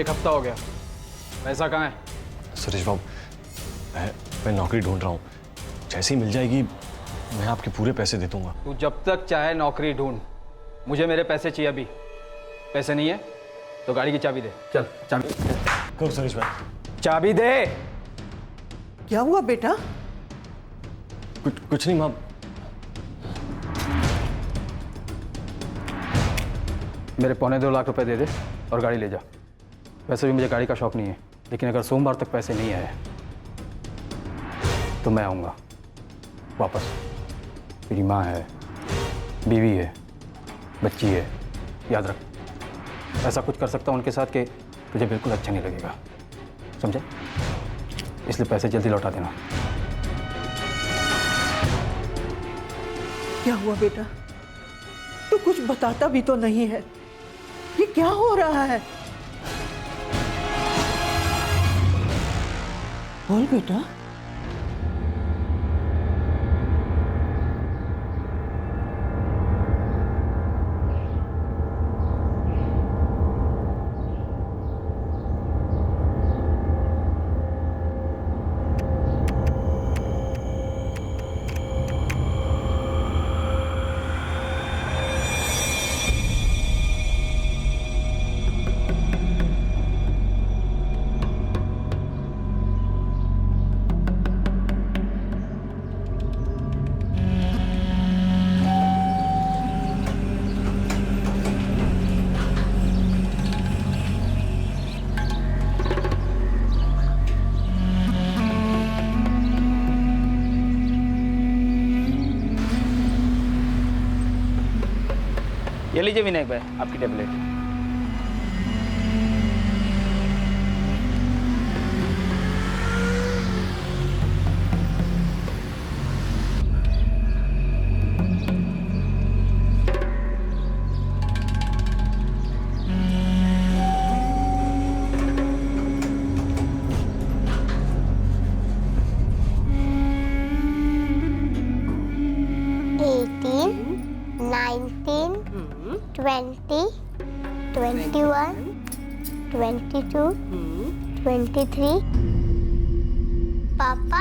1 हफ्ता हो गया, पैसा कहाँ है? सुरेश बाबू, मैं नौकरी ढूंढ रहा हूँ, जैसे ही मिल जाएगी मैं आपके पूरे पैसे दे दूंगा। तू जब तक चाहे नौकरी ढूंढ, मुझे मेरे पैसे चाहिए अभी। पैसे नहीं है तो गाड़ी की चाबी दे। चल चाबी। कब सुरेश भाई? चाबी दे। क्या हुआ बेटा? कुछ नहीं माँ। मेरे 2.25 लाख रुपए दे दे और गाड़ी ले जा। वैसे भी मुझे गाड़ी का शौक नहीं है, लेकिन अगर सोमवार तक पैसे नहीं आए तो मैं आऊँगा वापस। तेरी माँ है, बीवी है, बच्ची है, याद रख। ऐसा कुछ कर सकता हूँ उनके साथ कि तुझे बिल्कुल अच्छा नहीं लगेगा, समझे? इसलिए पैसे जल्दी लौटा देना। क्या हुआ बेटा? तू कुछ बताता भी तो नहीं है। ये क्या हो रहा है? बोल बेटा। ये लीजिए विनायक भाई, आपकी टेबलेट। नाइनटीन 20, 21, 22, 23। पापा,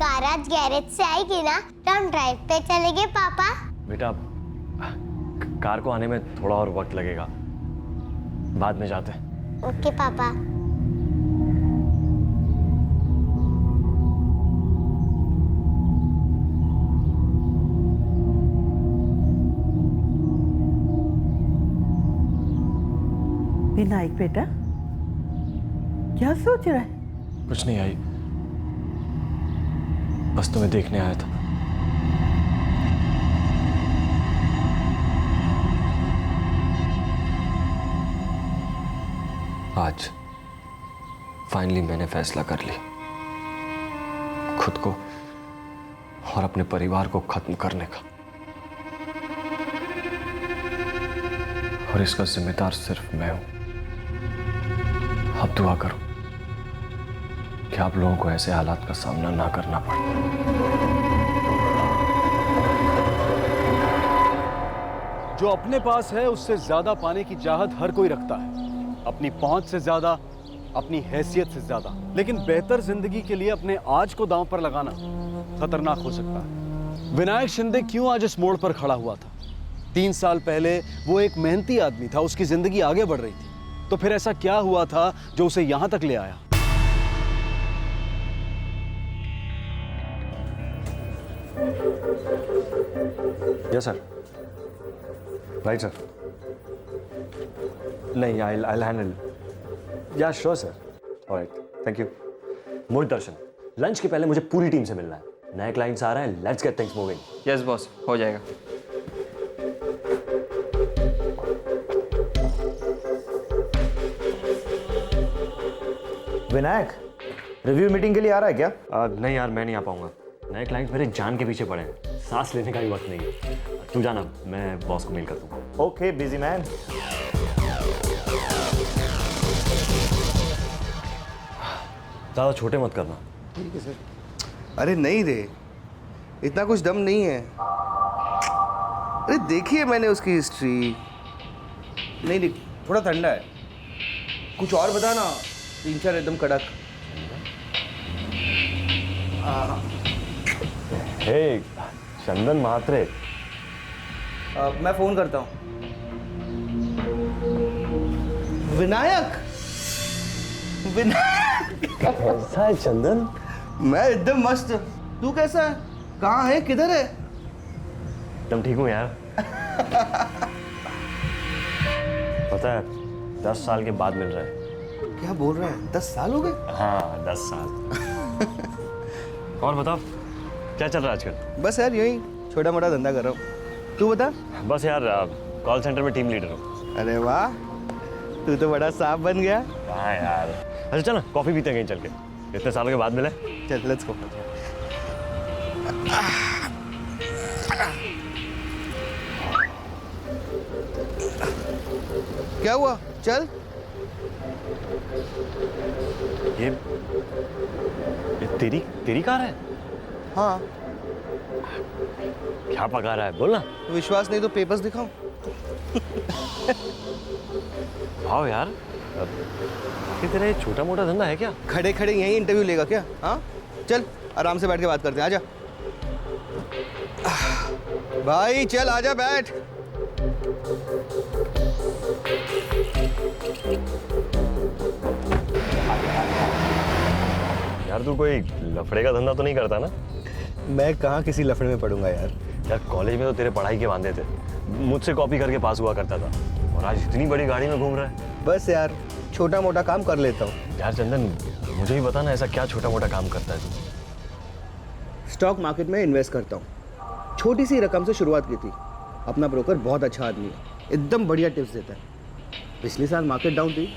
कार आज गैरेज से आएगी ना तो हम ड्राइव पे चलेंगे पापा। बेटा, कार को आने में थोड़ा और वक्त लगेगा, बाद में जाते हैं। ओके पापा। विनायक बेटा, क्या सोच रहा है? कुछ नहीं आई, बस तुम्हें देखने आया था। आज फाइनली मैंने फैसला कर लिया, खुद को और अपने परिवार को खत्म करने का। और इसका जिम्मेदार सिर्फ मैं हूं। अब दुआ करो कि आप लोगों को ऐसे हालात का सामना ना करना पड़े। जो अपने पास है उससे ज्यादा पाने की चाहत हर कोई रखता है, अपनी पहुंच से ज्यादा, अपनी हैसियत से ज्यादा। लेकिन बेहतर जिंदगी के लिए अपने आज को दांव पर लगाना खतरनाक हो सकता है। विनायक शिंदे क्यों आज इस मोड़ पर खड़ा हुआ था? 3 साल पहले वो एक मेहनती आदमी था, उसकी जिंदगी आगे बढ़ रही थी। तो फिर ऐसा क्या हुआ था जो उसे यहां तक ले आया? Yes sir, right sir. नहीं, I'll handle. या sure sir. Alright, thank you. Mohit Darshan, lunch के पहले मुझे पूरी टीम से मिलना है। नए क्लाइंट्स आ रहे हैं, let's get things moving. Yes boss, हो जाएगा। विनायक, रिव्यू मीटिंग के लिए आ रहा है क्या? नहीं यार, मैं नहीं आ पाऊंगा। नए क्लाइंट्स मेरे जान के पीछे पड़े हैं, सांस लेने का भी वक्त नहीं है। तू जाना, मैं बॉस को मेल कर दूंगा। Okay busy man. ज़्यादा छोटे मत करना। ठीक है सर। अरे नहीं रे, इतना कुछ दम नहीं है। अरे देखिए मैंने उसकी हिस्ट्री। नहीं, थोड़ा ठंडा है। कुछ और बता ना, 3-4 एकदम कड़क। हे चंदन महात्रे, मैं फोन करता हूँ। विनायक, विनायक कैसा है चंदन? मैं एकदम मस्त। तू कैसा है? कहाँ है? किधर है? एकदम ठीक हूँ यार। पता है 10 साल के बाद मिल रहा है। क्या बोल रहा है? 10 साल हो गए? हाँ 10 साल। और बताओ क्या चल रहा है आजकल? बस यार यही छोटा मोटा धंधा कर रहा हूँ। तू बता। बस यार कॉल सेंटर में टीम लीडर हूँ। अरे वाह, तू तो बड़ा सांप बन गया। हाँ यार। अच्छा चल ना कॉफी पीते हैं कहीं चल के, इतने सालों के बाद मिले। चल लेट्स गो। क्या हुआ? चल। ये तेरी कार है? हाँ। क्या पका रहा है बोल ना। विश्वास नहीं तो पेपर्स दिखाऊं? वाह यार, कि तेरा ये छोटा मोटा धंधा है क्या? खड़े खड़े यहीं इंटरव्यू लेगा क्या? हाँ चल आराम से बैठ के बात करते हैं। आजा भाई, चल आजा बैठ। यार तू कोई लफड़े का धंधा तो नहीं करता ना? मैं कहाँ किसी लफड़े में पड़ूंगा यार। यार कॉलेज में तो तेरे पढ़ाई के वांदे थे, मुझसे कॉपी करके पास हुआ करता था, और आज इतनी बड़ी गाड़ी में घूम रहा है। बस यार छोटा मोटा काम कर लेता हूँ। यार चंदन मुझे ही बता ना, ऐसा क्या छोटा मोटा काम करता है तू? स्टॉक मार्केट में इन्वेस्ट करता हूँ। छोटी सी रकम से शुरुआत की थी। अपना ब्रोकर बहुत अच्छा आदमी है, एकदम बढ़िया टिप्स देता है। पिछले साल मार्केट डाउन थी,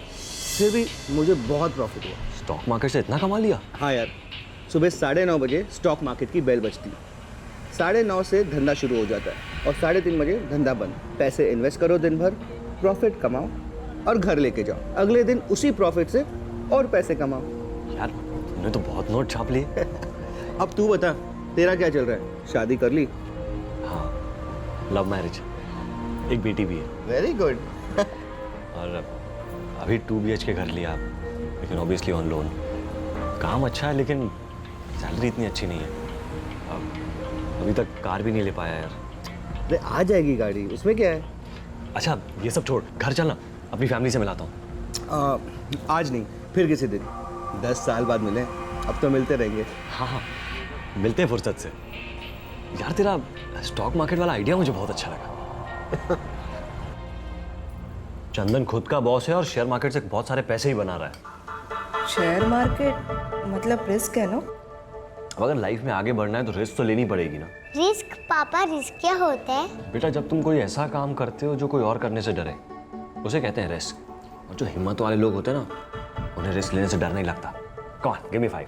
फिर भी मुझे बहुत प्रॉफिट हुआ। स्टॉक मार्केट से इतना कमा लिया? हाँ यार, सुबह 9:30 बजे स्टॉक मार्केट की बेल बजती है। 9:30 से धंधा शुरू हो जाता है और 3:30 बजे धंधा बंद। पैसे इन्वेस्ट करो दिन भर, प्रॉफिट कमाओ और घर लेके जाओ। अगले दिन उसी प्रॉफिट से और पैसे कमाओ। यार तूने तो बहुत नोट छाप लिए। अब तू बता, तेरा क्या चल रहा है? शादी कर ली? हाँ, लव मैरिज, एक बेटी भी है। Very good. और अभी 2 BHK घर लिया, लेकिन ऑब्वियसली ऑन लोन। काम अच्छा है लेकिन सैलरी इतनी अच्छी नहीं है। अभी तक कार भी नहीं ले पाया यार। अरे आ जाएगी गाड़ी, उसमें क्या है? अच्छा ये सब छोड़, घर चलना, अपनी फैमिली से मिलाता हूँ। आज नहीं, फिर किसी दिन। 10 साल बाद मिले, अब तो मिलते रहेंगे। हाँ मिलते हैं फुर्सत से। यार तेरा स्टॉक मार्केट वाला आइडिया मुझे बहुत अच्छा लगा। चंदन खुद का बॉस है और शेयर मार्केट से बहुत सारे पैसे ही बना रहा है। शेयर मार्केट मतलब रिस्क है ना? अब अगर लाइफ में आगे बढ़ना है तो रिस्क तो लेनी पड़ेगी ना। रिस्क पापा, रिस्क क्या होता है? बेटा जब तुम कोई ऐसा काम करते हो जो कोई और करने से डरे, उसे कहते हैं रिस्क। और जो हिम्मत वाले लोग होते हैं ना, उन्हें रिस्क लेने से डर नहीं लगता। Come on, give me 5।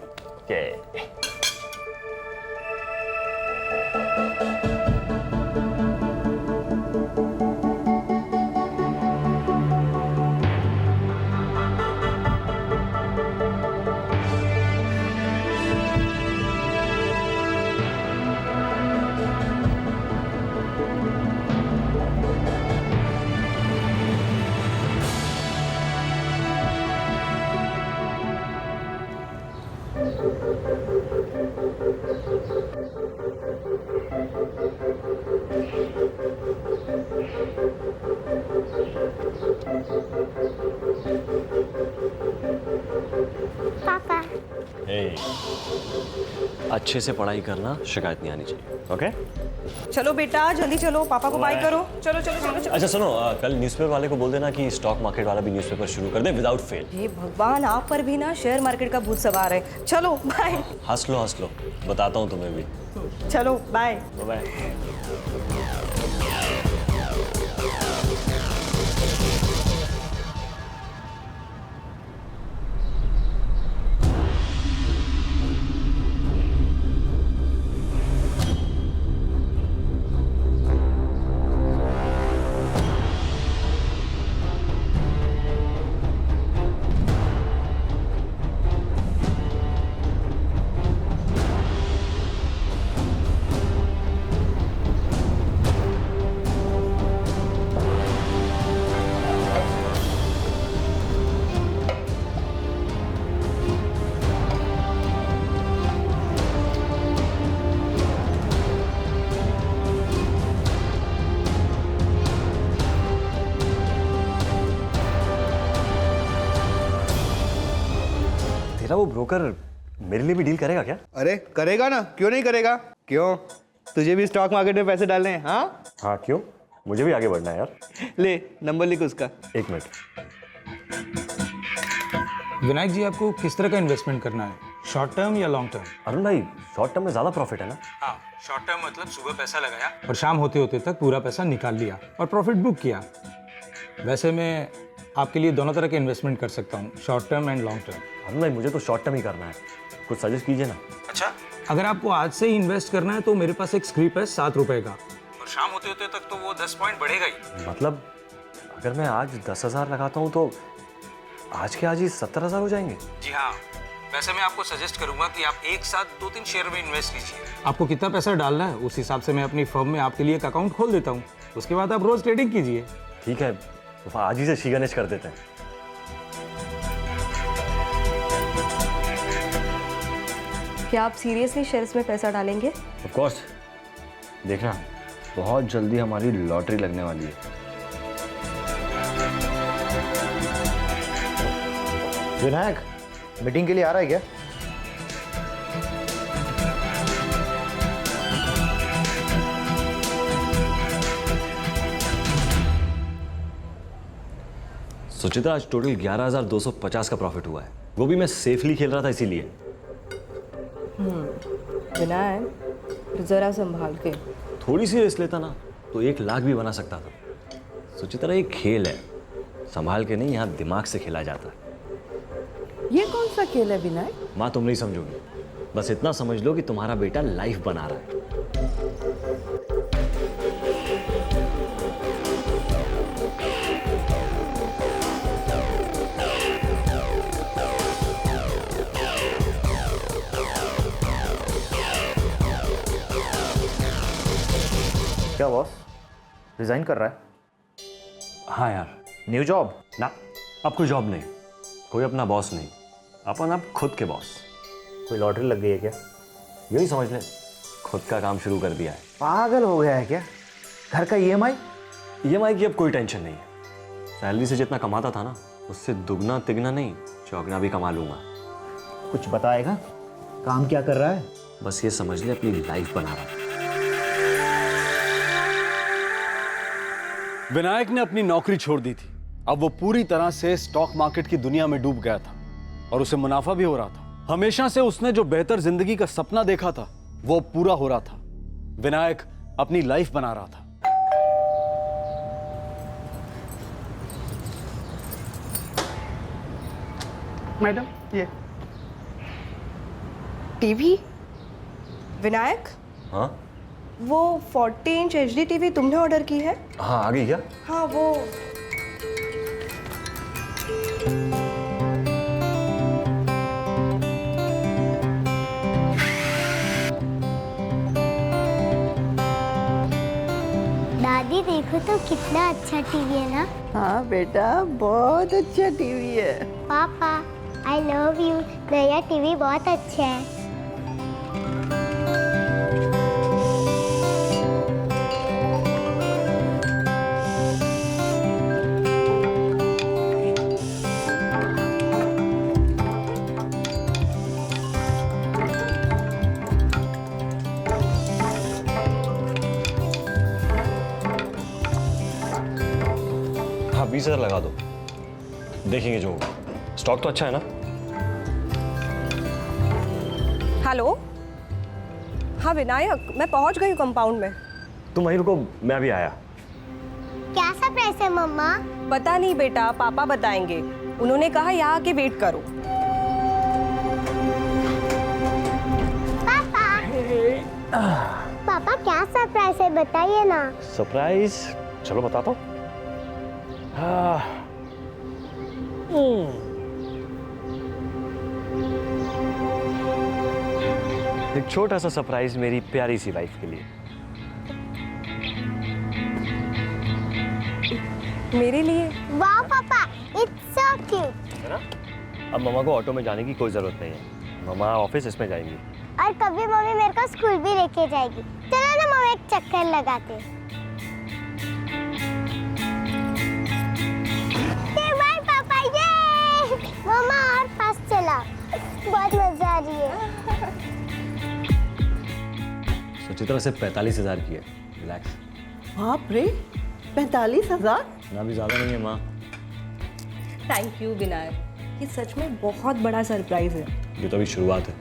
पापा अच्छे से पढ़ाई करना, शिकायत नहीं आनी चाहिए। ओके? चलो बेटा जल्दी चलो, पापा को बाय करो। चलो चलो चलो चलो। अच्छा सुनो, कल न्यूज़पेपर वाले को बोल देना कि स्टॉक मार्केट वाला भी न्यूज़पेपर शुरू कर दे विदाउट फेल। हे भगवान, आप पर भी ना शेयर मार्केट का भूत सवार है। चलो बाय। हंस लो, बताता हूँ तुम्हें भी। चलो बाय। बाय। वो ब्रोकर मेरे लिए भी डील करेगा क्या? अरे करेगा ना, क्यों नहीं करेगा? क्यों, तुझे भी स्टॉक मार्केट में पैसे डालने हैं? हाँ हाँ क्यों, मुझे भी आगे बढ़ना है यार। ले नंबर लिख उसका। एक मिनट। विनायक जी, आपको किस तरह का इन्वेस्टमेंट करना है, शॉर्ट टर्म या लॉन्ग टर्म? अरुण भाई, शॉर्ट टर्म में ज़्यादा प्रॉफिट है ना? हाँ, शॉर्ट टर्म मतलब सुबह पैसा लगाया और शाम होते होते तक पूरा पैसा निकाल लिया और प्रॉफिट बुक किया। वैसे मैं आपके लिए दोनों तरह के इन्वेस्टमेंट कर सकता हूँ, short term and long term. Arun भाई, मुझे तो शॉर्ट टर्म ही करना है, कुछ सजेस्ट कीजिए ना। अच्छा, अगर आपको आज से ही इन्वेस्ट करना है तो मेरे पास एक स्क्रिप है 7 रुपए का, और शाम होते होते तक तो वो 10 पॉइंट बढ़ेगा ही। मतलब अगर मैं आज 10,000 लगाता हूँ तो आज के आज ही 70,000 हो जाएंगे? जी हाँ। वैसे मैं आपको सजेस्ट करूंगा कि आप एक साथ 2-3 शेयर में इन्वेस्ट कीजिए। आपको कितना पैसा डालना है उस हिसाब से मैं अपनी फर्म में आपके लिए एक अकाउंट खोल देता हूँ, उसके बाद आप रोज ट्रेडिंग कीजिए। ठीक है, तो आज ही से श्री गणेश कर देते हैं। क्या आप सीरियसली शेयर्स में पैसा डालेंगे? ऑफ कोर्स, देखना बहुत जल्दी हमारी लॉटरी लगने वाली है। विनायक, मीटिंग के लिए आ रहा है क्या? सुचित्रा, आज टोटल 11,250 का प्रॉफिट हुआ है, वो भी मैं सेफली खेल रहा था इसीलिए। विनायक, जरा संभाल के। थोड़ी सी रिस्क लेता ना तो 1 लाख भी बना सकता था। सुचित्रा, ये खेल है, संभाल के नहीं, यहाँ दिमाग से खेला जाता है। ये कौन सा खेल है विनायक? माँ, तुम नहीं समझोगी, बस इतना समझ लो कि तुम्हारा बेटा लाइफ बना रहा है। क्या बॉस, रिजाइन कर रहा है? हाँ यार। New job? ना, अब कोई जॉब नहीं, कोई अपना बॉस नहीं, अपन अब खुद के बॉस। कोई लॉटरी लग गई है क्या? यही समझ ले, खुद का काम शुरू कर दिया है। पागल हो गया है क्या? घर का EMI? EMI की अब कोई टेंशन नहीं है, सैलरी से जितना कमाता था ना उससे दुगना तिगना नहीं, चौगना भी कमा लूंगा। कुछ बताएगा? काम क्या कर रहा है? बस ये समझ ले, अपनी लाइफ बना रहा है। विनायक ने अपनी नौकरी छोड़ दी थी, अब वो पूरी तरह से स्टॉक मार्केट की दुनिया में डूब गया था और उसे मुनाफा भी हो रहा था। हमेशा से उसने जो बेहतर जिंदगी का सपना देखा था वो पूरा हो रहा था। विनायक अपनी लाइफ बना रहा था। मैडम ये टीवी? विनायक, हाँ वो 40 इंच HD टीवी तुमने ऑर्डर की है? हाँ, आ गई क्या? हाँ, वो दादी देखो तो कितना अच्छा टीवी है ना। हाँ बेटा, बहुत अच्छा टीवी है। पापा, आई लव यू, नया टीवी बहुत अच्छा है। हाँ, 20,000 लगा दो, देखेंगे जो होगा। स्टॉक तो अच्छा है ना? हेलो। हाँ विनायक, मैं पहुंच गई हूँ कंपाउंड में। तुम वहीं रुको, मैं अभी आया। क्या सरप्राइज है मम्मा? पता नहीं बेटा, पापा बताएंगे। उन्होंने कहा यहाँ आके वेट करो। पापा क्या सरप्राइज है, बताइए ना। सरप्राइज? चलो बताता हूँ। एक छोटा सा सरप्राइज मेरी प्यारी सी वाइफ के लिए। मेरे लिए? वाह पापा, इट्स सो क्यूट। है ना? अब मम्मा को ऑटो में जाने की कोई जरूरत नहीं है, मम्मा ऑफिस इसमें जाएंगी। और कभी मम्मी मेरे को स्कूल भी लेके जाएगी। चलो ना मम्मी, एक चक्कर लगाते हैं। बाय पापा, ये मम्मा और पास चला। बहुत मजा आ रही है। सुचित्रा सिर्फ 45,000 की है, रिलैक्स। बाप रे, 45,000? ना भी ज़्यादा नहीं है माँ। थैंक यू विनायक, ये सच में बहुत बड़ा सरप्राइज है। ये तो अभी शुरुआत है,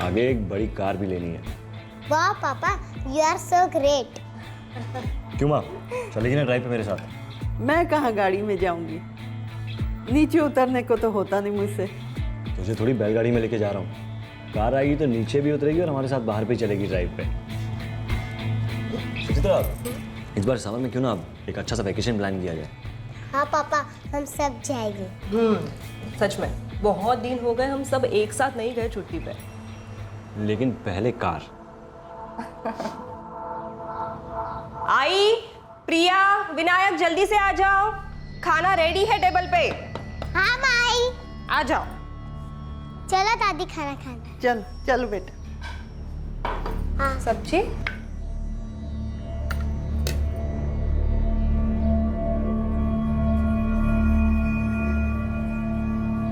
आगे एक बड़ी कार भी लेनी है। वाह पापा, यू आर सो ग्रेट। क्यों माँ, चलेगी ना ड्राइव पे मेरे साथ? मैं कहाँ गाड़ी में जाऊंगी, नीचे उतरने को तो होता नहीं मुझसे। तुझे थोड़ी बैलगाड़ी में लेके जा रहा हूँ, कार आएगी तो नीचे भी उतरेगी और हमारे साथ बाहर भी चलेगी ड्राइव पे। सुचित्रा, इस बार समर में क्यों ना एक अच्छा सा वैकेशन प्लान किया जाए? हाँ पापा, हम सब जाएंगे। सच में बहुत दिन हो गए हम सब एक साथ नहीं गए छुट्टी पे। लेकिन पहले कार। आई, प्रिया, विनायक जल्दी से आ जाओ, खाना रेडी है टेबल पे। हाँ माई। आ जाओ। चलो दादी खाना खाना। चल चल बेटा। सब्जी?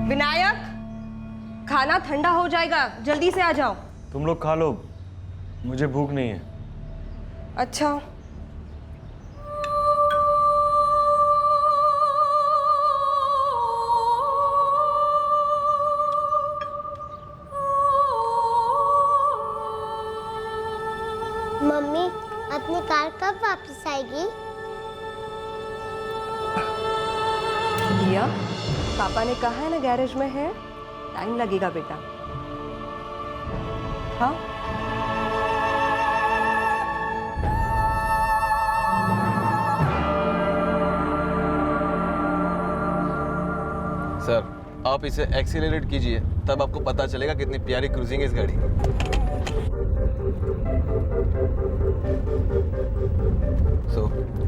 विनायक, खाना ठंडा हो जाएगा, जल्दी से आ जाओ। तुम लोग खा लो, मुझे भूख नहीं है। अच्छा। मम्मी, अपनी कार कब वापस आएगी? दिया, पापा ने कहा है ना गैरेज में है, टाइम लगेगा बेटा। हाँ। सर, आप इसे एक्सीलरेट कीजिए, तब आपको पता चलेगा कितनी प्यारी क्रूजिंग है इस गाड़ी की।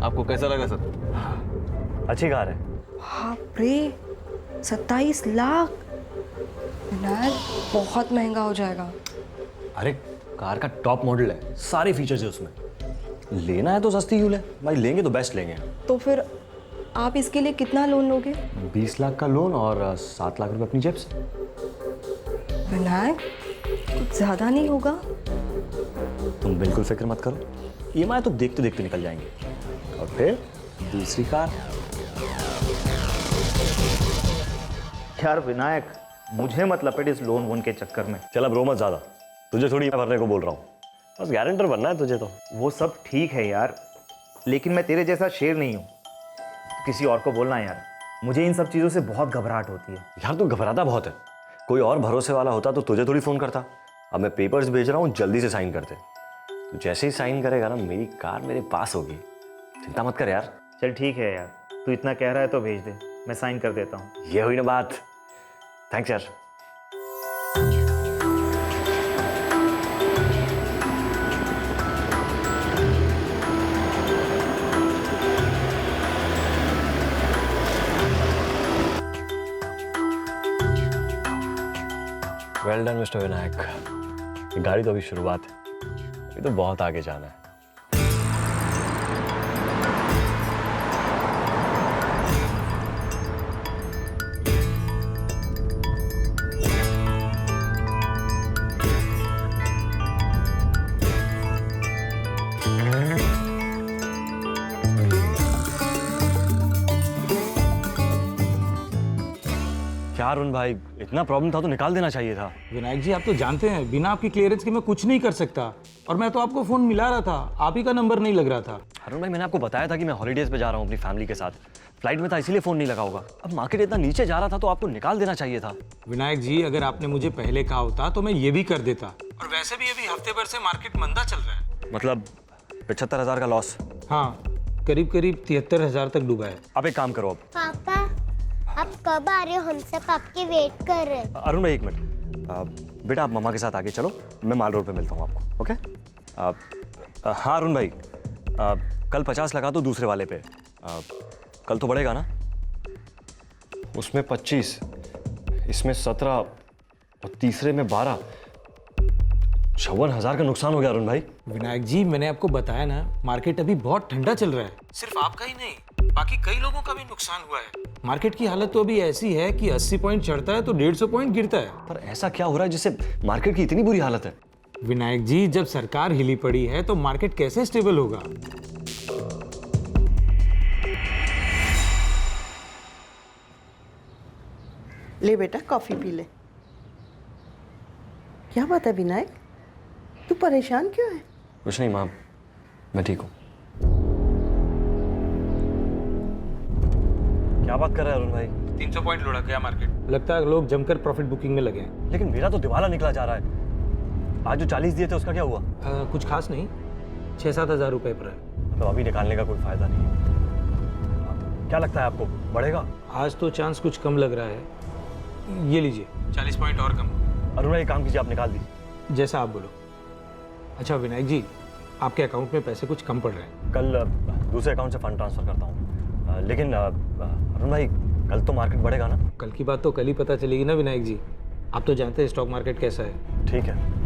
आपको कैसा लगा सर? अच्छी कार है। बाप रे, 27 लाख। विनायक, बहुत महंगा हो जाएगा। अरे कार का टॉप मॉडल है, सारे फीचर्स है उसमें। लेना है तो सस्ती क्यों ले भाई, लेंगे तो बेस्ट लेंगे। तो फिर आप इसके लिए कितना लोन लोगे? 20 लाख का लोन और 7 लाख रुपए अपनी जेब से। विनायक, कुछ ज्यादा नहीं होगा? तुम बिल्कुल फिक्र मत करो, EMI तो देखते देखते निकल जाएंगे। और फिर दूसरी कार। यार विनायक, मुझे मत लपेट इस लोन वोन के चक्कर में। चल अब रो मत ज्यादा, तुझे थोड़ी भरने को बोल रहा हूँ, बस गारंटर बनना है तुझे तो। वो सब ठीक है यार, लेकिन मैं तेरे जैसा शेर नहीं हूँ, किसी और को बोलना यार। मुझे इन सब चीज़ों से बहुत घबराहट होती है। यार तू घबराता बहुत है, कोई और भरोसे वाला होता तो तुझे थोड़ी फ़ोन करता। अब मैं पेपर्स भेज रहा हूँ, जल्दी से साइन कर दे। तू जैसे ही साइन करेगा ना, मेरी कार मेरे पास होगी, चिंता मत कर यार। चल ठीक है यार, तू इतना कह रहा है तो भेज दे, मैं साइन कर देता हूँ। ये हुई ना बात, थैंक्स यार। वेल डन मिस्टर विनायक, ये गाड़ी तो अभी शुरुआत है, अभी तो बहुत आगे जाना है। क्या अरुण भाई, इतना प्रॉब्लम था तो निकाल देना चाहिए था। विनायक जी, आप तो जानते हैं बिना आपकी क्लियरेंस के मैं कुछ नहीं कर सकता, और मैं तो आपको फोन मिला रहा था, आप ही का नंबर नहीं लग रहा था। अरुण भाई, मैंने आपको बताया था कि मैं हॉलीडेज पे जा रहा हूँ अपनी फैमिली के साथ, फ्लाइट में था इसीलिए फोन नहीं लगा होगा। अब मार्केट इतना नीचे जा रहा था तो आपको निकाल देना चाहिए था। विनायक जी, अगर आपने मुझे पहले कहा होता तो मैं ये भी कर देता, और वैसे भी अभी हफ्ते भर से मार्केट मंदा चल रहा है। मतलब 75,000 का लॉस? हाँ, करीब करीब 73,000 तक डूबा है। अब एक काम करो, अब पापा, आप कब आ रहे हो? हम सब आपके वेट कर रहे हैं। अरुण भाई एक मिनट, बेटा आप मम्मा के साथ आगे चलो, मैं माल रोड पे मिलता हूँ आपको। ओके? हाँ अरुण भाई, कल 50 लगा दो दूसरे वाले पे, कल तो बढ़ेगा ना? उसमें 25, इसमें 17 और तीसरे में 12, 54,000 का नुकसान हो गया अरुण भाई। विनायक जी, मैंने आपको बताया ना, मार्केट अभी बहुत ठंडा चल रहा है। सिर्फ आपका ही नहीं, बाकी कई लोगों का भी नुकसान हुआ है। मार्केट की हालत तो अभी ऐसी है कि 80 पॉइंट चढ़ता है तो 150 पॉइंट गिरता है। पर ऐसा क्या हो रहा है जिससे मार्केट की इतनी बुरी हालत है? विनायक जी, जब सरकार हिली पड़ी है तो मार्केट कैसे स्टेबल होगा? ले बेटा, कॉफी पी ले। क्या बात है विनायक, तू परेशान क्यों है? कुछ नहीं माँ, मैं ठीक हूँ। क्या बात कर रहे हैं अरुण भाई? 300 पॉइंट लुढ़क गया मार्केट। लगता है लोग जमकर प्रॉफिट बुकिंग में लगे हैं। लेकिन मेरा तो दिवाला निकला जा रहा है। आज जो 40 दिए थे उसका क्या हुआ? कुछ खास नहीं, 6-7 हज़ार रुपए पर है। तो अभी निकालने का कोई फायदा नहीं है। क्या लगता है आपको, बढ़ेगा? आज तो चांस कुछ कम लग रहा है। ये लीजिए, 40 पॉइंट और कम। अरुण भाई, काम कीजिए, आप निकाल दीजिए। जैसा आप बोलो। अच्छा विनायक जी, आपके अकाउंट में पैसे कुछ कम पड़ रहे हैं। कल दूसरे अकाउंट से फंड ट्रांसफर करता हूँ। लेकिन अरुण भाई, कल तो मार्केट बढ़ेगा ना? कल की बात तो कल ही पता चलेगी ना विनायक जी। आप तो जानते हैं स्टॉक मार्केट कैसा है। ठीक है।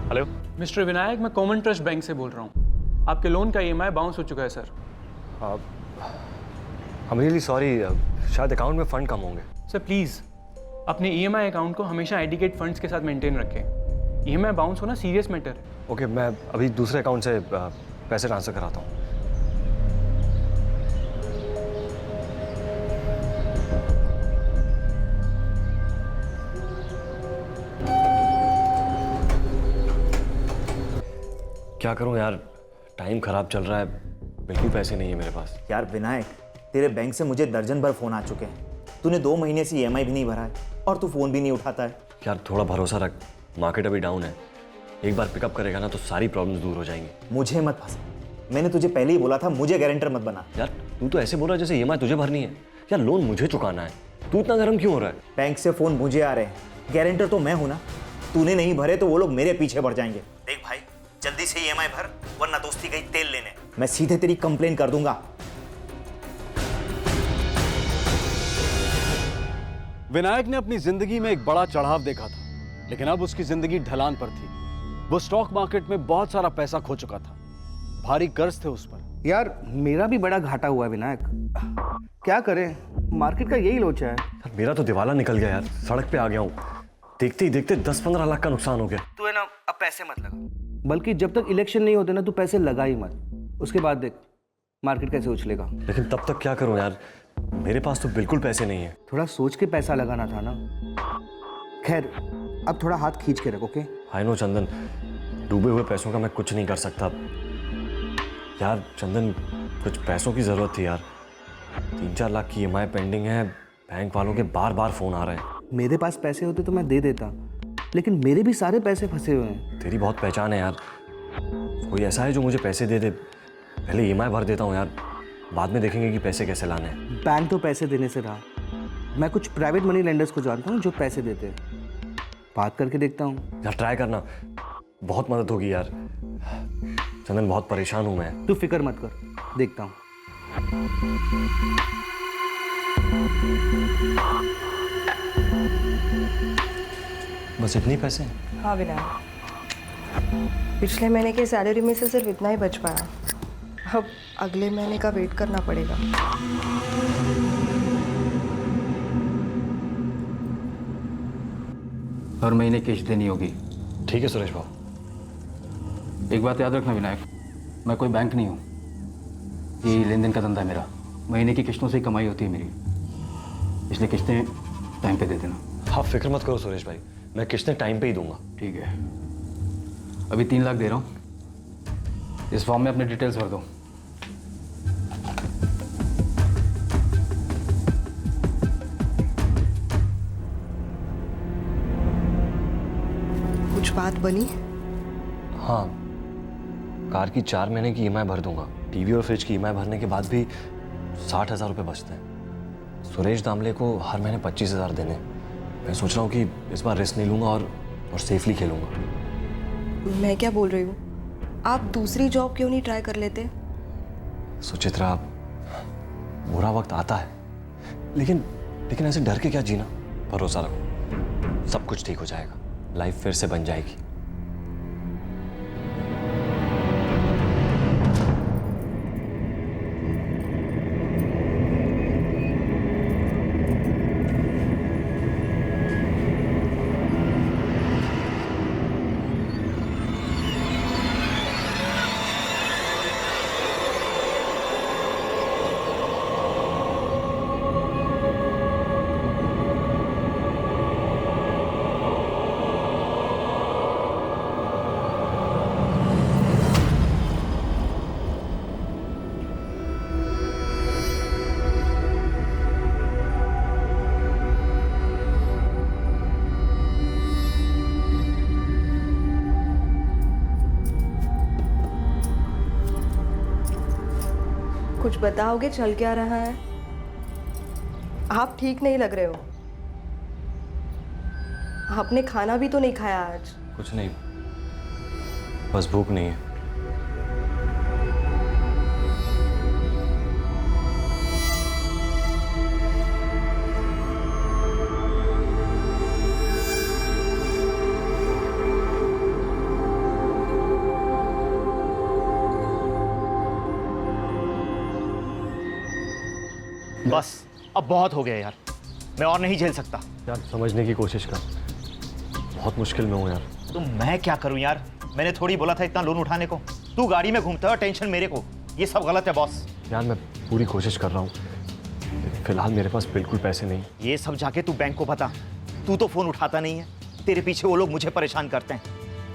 हेलो मिस्टर विनायक, मैं कॉमन ट्रस्ट बैंक से बोल रहा हूँ। आपके लोन का EMI बाउंस हो चुका है सर। I'm really sorry, शायद अकाउंट में फंड कम होंगे। सर प्लीज़ अपने EMI अकाउंट को हमेशा एडिकेट फंड्स के साथ मेंटेन रखें। EMI बाउंस होना सीरियस मैटर है। ओके, मैं अभी दूसरे अकाउंट से पैसे ट्रांसफर कराता हूँ। क्या करूं यार, टाइम खराब चल रहा है, बिल्कुल पैसे नहीं है मेरे पास। यार विनायक, तेरे बैंक से मुझे दर्जन भर फोन आ चुके हैं। तूने 2 महीने से EMI भी नहीं भरा है और तू फोन भी नहीं उठाता है। यार थोड़ा भरोसा रख, मार्केट अभी डाउन है। एक बार पिकअप करेगा ना तो सारी प्रॉब्लम्स दूर हो जाएंगी। मुझे मत फंसा, मैंने तुझे पहले ही बोला था मुझे गारंटर मत बना। यार तू तो ऐसे बोल रहा है जैसे EMI तुझे भरनी है। यार लोन मुझे चुकाना है, तू इतना गर्म क्यों हो रहा है? बैंक से फोन मुझे आ रहे हैं, गारंटर तो मैं हूं ना। तूने नहीं भरे तो वो लोग मेरे पीछे पड़ जाएंगे। देख भाई, जल्दी से EMI भर, वरना दोस्ती गई तेल लेने। मैं सीधे तेरी कंप्लेन कर दूंगा। विनायक ने अपनी जिंदगी में एक बड़ा चढ़ाव देखा था, लेकिन अब उसकी जिंदगी ढलान पर थी। वो स्टॉक मार्केट में बहुत सारा पैसा खो चुका था, भारी कर्ज थे उस पर। यार मेरा भी बड़ा घाटा हुआ है विनायक, क्या करें, मार्केट का यही लोचा है। यार मेरा तो दिवाला निकल गया यार, सड़क पे आ गया हूँ। देखते ही देखते 10-15 लाख का नुकसान हो गया। तू है ना, अब पैसे मत लगा, बल्कि जब तक इलेक्शन नहीं होते ना तू पैसे लगा ही मत। उसके बाद देख मार्केट कैसे उछलेगा। लेकिन तब तक क्या करूं यार, मेरे पास तो बिल्कुल पैसे नहीं है। थोड़ा सोच के पैसा लगाना था ना। खैर अब थोड़ा हाथ खींच के रखो। ओके आई नो चंदन, डूबे हुए पैसों का मैं कुछ नहीं कर सकता यार। चंदन, कुछ पैसों की जरूरत थी यार। 3-4 लाख की EMI पेंडिंग है, बैंक वालों के बार बार फोन आ रहे हैं। मेरे पास पैसे होते तो मैं दे देता, लेकिन मेरे भी सारे पैसे फंसे हुए हैं। तेरी बहुत पहचान है यार, कोई ऐसा है जो मुझे पैसे दे दे? पहले EMI भर देता हूँ यार, बाद में देखेंगे कि पैसे कैसे लाने हैं। बैंक तो पैसे देने से रहा, मैं कुछ प्राइवेट मनी लेंडर्स को जानता हूँ जो पैसे देते हैं, बात करके देखता हूँ। यार ट्राई करना, बहुत मदद होगी यार। चंदन बहुत परेशान हूँ मैं। तू फिक्र मत कर, देखता हूँ। बस इतनी पैसे? हाँ विनायक, पिछले महीने की सैलरी में से सिर्फ इतना ही बच पाया। अब अगले महीने का वेट करना पड़ेगा। हर महीने किस्त देनी होगी। ठीक है सुरेश बाबू। एक बात याद रखना विनायक, मैं कोई बैंक नहीं हूँ, ये लेन देन का धंधा है मेरा। महीने की किस्तों से ही कमाई होती है मेरी, इसलिए किस्तें टाइम पे दे देना। आप फिक्र मत करो सुरेश भाई, मैं किस्तें टाइम पे ही दूंगा। ठीक है, अभी 3 लाख दे रहा हूँ, इस फॉर्म में अपने डिटेल्स भर दो। बात बनी? हाँ, कार की 4 महीने की ईएमआई भर दूंगा। टीवी और फ्रिज की ईएमआई भरने के बाद भी 60,000 रुपये बचते हैं। सुरेश दामले को हर महीने 25,000 देने। मैं सोच रहा हूँ कि इस बार रिस्क नहीं लूँगा और सेफली खेलूँगा। मैं क्या बोल रही हूँ, आप दूसरी जॉब क्यों नहीं ट्राई कर लेते? सुचित्रा, बुरा वक्त आता है, लेकिन ऐसे डर के क्या जीना। भरोसा रखो, सब कुछ ठीक हो जाएगा, लाइफ फिर से बन जाएगी। कुछ बताओगे चल क्या रहा है? आप ठीक नहीं लग रहे हो। आपने खाना भी तो नहीं खाया आज। कुछ नहीं, बस भूख नहीं है। बस अब बहुत हो गया यार, मैं और नहीं झेल सकता। यार समझने की कोशिश कर, बहुत मुश्किल में हूँ यार। तो मैं क्या करूं यार, मैंने थोड़ी बोला था इतना लोन उठाने को। तू गाड़ी में घूमता है और टेंशन मेरे को, ये सब गलत है बॉस। यार मैं पूरी कोशिश कर रहा हूँ, फिलहाल मेरे पास बिल्कुल पैसे नहीं। ये सब जाके तू बैंक को बता, तू तो फोन उठाता नहीं है, तेरे पीछे वो लोग मुझे परेशान करते हैं।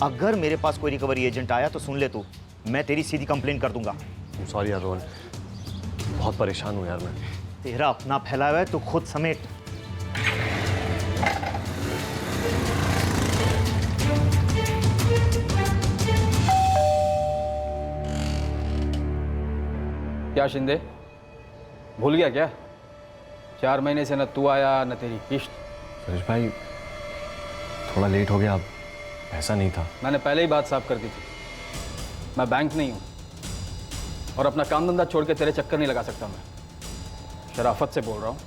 अगर मेरे पास कोई रिकवरी एजेंट आया तो सुन ले तू, मैं तेरी सीधी कंप्लेन कर दूंगा। सॉरी यार रोहन, बहुत परेशान हूँ यार मैं। तेरा अपना फैला हुआ है तो खुद समेट। क्या शिंदे, भूल गया क्या? 4 महीने से न तू आया न तेरी किश्त। सुरेश भाई, थोड़ा लेट हो गया, अब पैसा नहीं था। मैंने पहले ही बात साफ कर दी थी, मैं बैंक नहीं हूँ और अपना काम धंधा छोड़ के तेरे चक्कर नहीं लगा सकता। मैं शराफत से बोल रहा हूँ,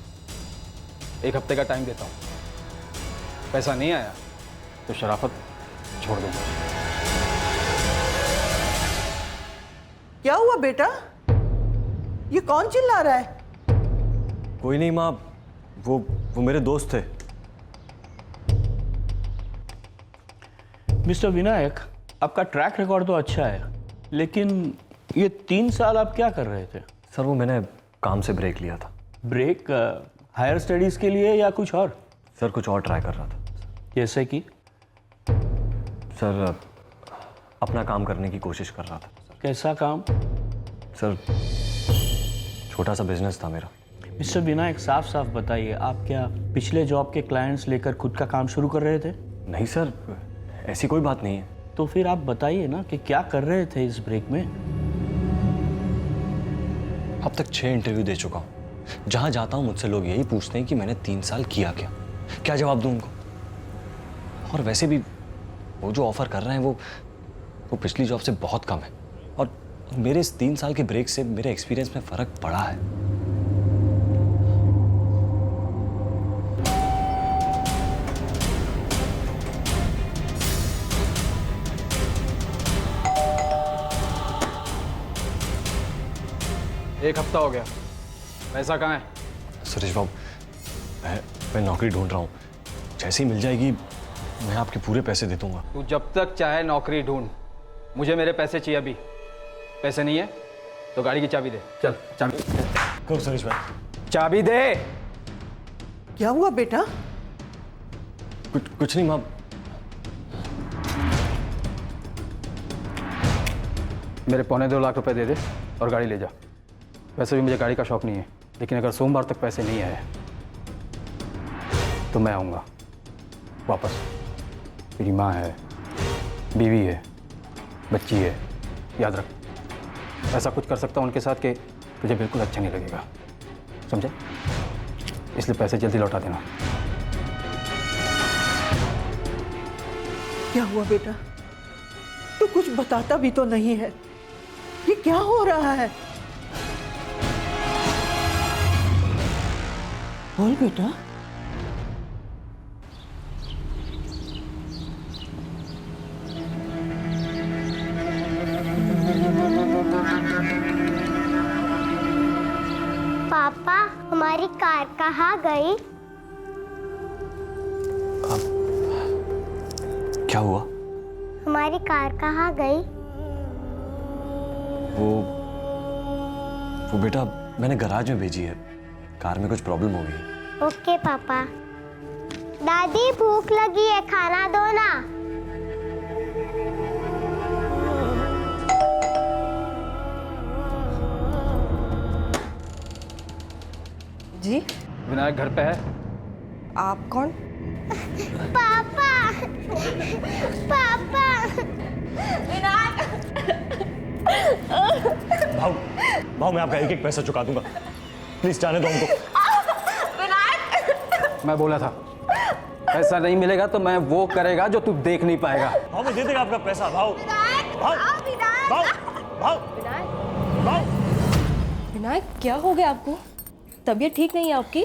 1 हफ्ते का टाइम देता हूँ। पैसा नहीं आया तो शराफत छोड़ दूंगा। क्या हुआ बेटा? ये कौन चिल्ला रहा है? कोई नहीं माँ, वो मेरे दोस्त थे। मिस्टर विनायक, आपका ट्रैक रिकॉर्ड तो अच्छा है, लेकिन ये 3 साल आप क्या कर रहे थे? सर वो मैंने काम से ब्रेक लिया था। ब्रेक हायर स्टडीज़ के लिए या कुछ और? सर कुछ और ट्राई कर रहा था। जैसे कि? सर अपना काम करने की कोशिश कर रहा था। कैसा काम? सर छोटा सा बिजनेस था मेरा। मिस्टर विनायक, साफ साफ बताइए, आप क्या पिछले जॉब के क्लाइंट्स लेकर खुद का काम शुरू कर रहे थे? नहीं सर, ऐसी कोई बात नहीं है। तो फिर आप बताइए ना कि क्या कर रहे थे इस ब्रेक में? अब तक 6 इंटरव्यू दे चुका हूँ। जहाँ जाता हूँ मुझसे लोग यही पूछते हैं कि मैंने 3 साल किया क्या। क्या जवाब दूँ उनको? और वैसे भी वो जो ऑफर कर रहे हैं वो पिछली जॉब से बहुत कम है, और मेरे इस 3 साल के ब्रेक से मेरे एक्सपीरियंस में फ़र्क पड़ा है। एक हफ्ता हो गया, पैसा कहाँ है? सुरेश बाबू, मैं नौकरी ढूंढ रहा हूँ, जैसी मिल जाएगी मैं आपके पूरे पैसे दे दूंगा। तू जब तक चाहे नौकरी ढूंढ, मुझे मेरे पैसे चाहिए अभी। पैसे नहीं है तो गाड़ी की चाबी दे। चल चाबी। कब सुरेश भाई? चाबी दे। क्या हुआ बेटा? कुछ नहीं माँ। मेरे 2.25 लाख रुपए दे दे और गाड़ी ले जा। वैसे भी मुझे गाड़ी का शौक नहीं है, लेकिन अगर सोमवार तक पैसे नहीं आए तो मैं आऊँगा वापस। मेरी माँ है, बीवी है, बच्ची है, याद रख। ऐसा कुछ कर सकता हूँ उनके साथ कि तुझे बिल्कुल अच्छा नहीं लगेगा, समझे? इसलिए पैसे जल्दी लौटा देना। क्या हुआ बेटा? तू कुछ बताता भी तो नहीं है। ये क्या हो रहा है? बोल बेटा। पापा, हमारी कार कहाँ गई? क्या हुआ? हमारी कार कहाँ गई? वो बेटा मैंने गैराज में भेजी है, कार में कुछ प्रॉब्लम हो गई। ओके पापा। दादी भूख लगी है, खाना दो ना। जी विनायक घर पे है? आप कौन? पापा, पापा। भाऊ मैं आपका एक एक पैसा चुका दूंगा, प्लीज जाने दो हमको। मैं बोला था पैसा नहीं मिलेगा तो मैं वो करेगा जो तू देख नहीं पाएगा। भाऊ मैं दे देगा आपका पैसा। भाऊ विनायक, क्या हो गया आपको? तबीयत ठीक नहीं है आपकी?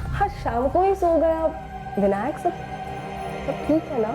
हाँ, शाम को ही सो गए आप। विनायक, सब ठीक है ना?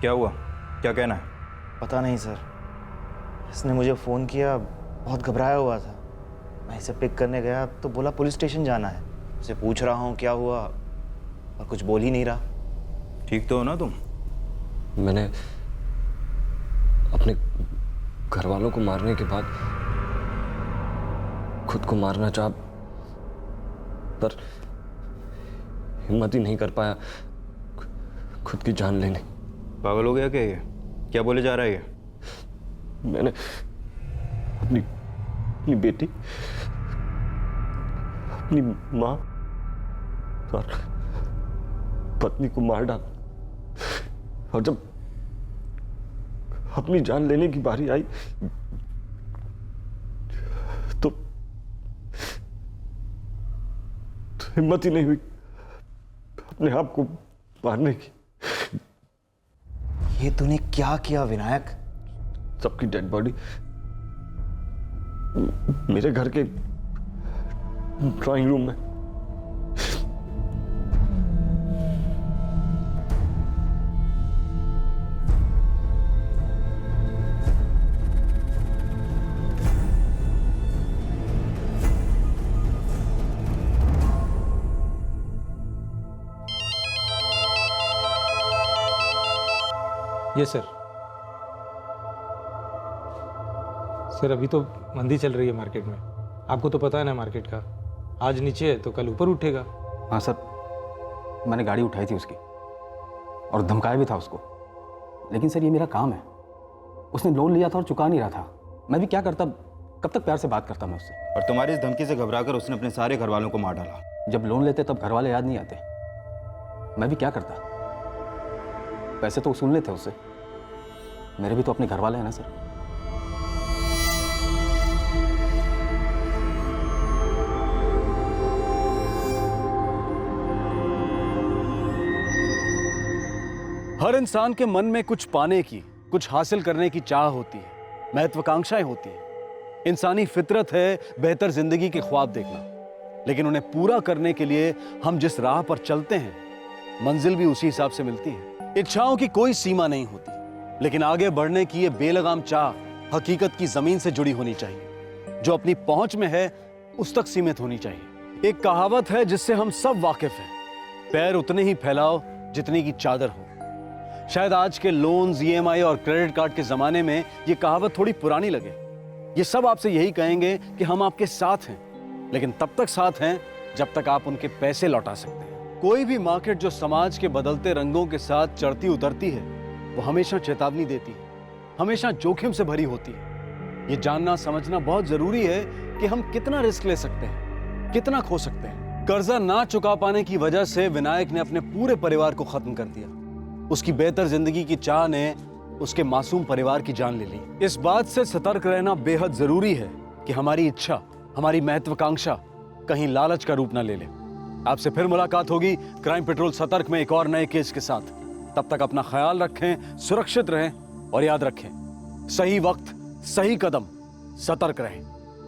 क्या हुआ? क्या कहना है? पता नहीं सर, इसने मुझे फ़ोन किया, बहुत घबराया हुआ था। मैं इसे पिक करने गया तो बोला पुलिस स्टेशन जाना है। उसे पूछ रहा हूँ क्या हुआ और कुछ बोल ही नहीं रहा। ठीक तो हो ना तुम? मैंने अपने घर वालों को मारने के बाद खुद को मारना चाहा, पर हिम्मत ही नहीं कर पाया खुद की जान लेने। पागल हो गया क्या ये? क्या बोले जा रहा है ये? मैंने अपनी बेटी, अपनी माँ और पत्नी को मार डाला, और जब अपनी जान लेने की बारी आई तो हिम्मत ही नहीं हुई अपने आप को मारने की। ये तूने क्या किया विनायक? सबकी डेड बॉडी मेरे घर के ड्राइंग रूम में। Yes sir. सर अभी तो मंदी चल रही है मार्केट में, आपको तो पता है ना मार्केट का, आज नीचे है तो कल ऊपर उठेगा। हाँ सर, मैंने गाड़ी उठाई थी उसकी और धमकाया भी था उसको, लेकिन सर ये मेरा काम है। उसने लोन लिया था और चुका नहीं रहा था, मैं भी क्या करता, कब तक प्यार से बात करता मैं उससे। और तुम्हारी इस धमकी से घबराकर उसने अपने सारे घर वालों को मार डाला। जब लोन लेते तब घर वाले याद नहीं आते, मैं भी क्या करता, पैसे तो वसूलने थे उससे, मेरे भी तो अपने घर वाले हैं ना सर। हर इंसान के मन में कुछ पाने की, कुछ हासिल करने की चाह होती है, महत्वाकांक्षाएं होती हैं। इंसानी फितरत है बेहतर जिंदगी के ख्वाब देखना, लेकिन उन्हें पूरा करने के लिए हम जिस राह पर चलते हैं, मंजिल भी उसी हिसाब से मिलती है। इच्छाओं की कोई सीमा नहीं होती, लेकिन आगे बढ़ने की ये बेलगाम चाह हकीकत की जमीन से जुड़ी होनी चाहिए, जो अपनी पहुंच में है उस तक सीमित होनी चाहिए। एक कहावत है जिससे हम सब वाकिफ हैं, पैर उतने ही फैलाओ जितनी की चादर हो। शायद आज के लोन्स, EMI और क्रेडिट कार्ड के जमाने में ये कहावत थोड़ी पुरानी लगे। ये सब आपसे यही कहेंगे कि हम आपके साथ हैं, लेकिन तब तक साथ हैं जब तक आप उनके पैसे लौटा सकते हैं। कोई भी मार्केट जो समाज के बदलते रंगों के साथ चढ़ती उतरती है, वो हमेशा चेतावनी देती है, हमेशा जोखिम से भरी होती है। ये जानना समझना बहुत जरूरी है कि हम कितना रिस्क ले सकते हैं, कितना खो सकते हैं। कर्जा ना चुका पाने की वजह से विनायक ने अपने पूरे परिवार को खत्म कर दिया। उसकी बेहतर जिंदगी की चाह ने उसके मासूम परिवार की जान ले ली। इस बात से सतर्क रहना बेहद जरूरी है कि हमारी इच्छा, हमारी महत्वाकांक्षा कहीं लालच का रूप ना ले ले। आपसे फिर मुलाकात होगी क्राइम पेट्रोल सतर्क में एक और नए केस के साथ। तब तक अपना ख्याल रखें, सुरक्षित रहें और याद रखें, सही वक्त, सही कदम, सतर्क रहें।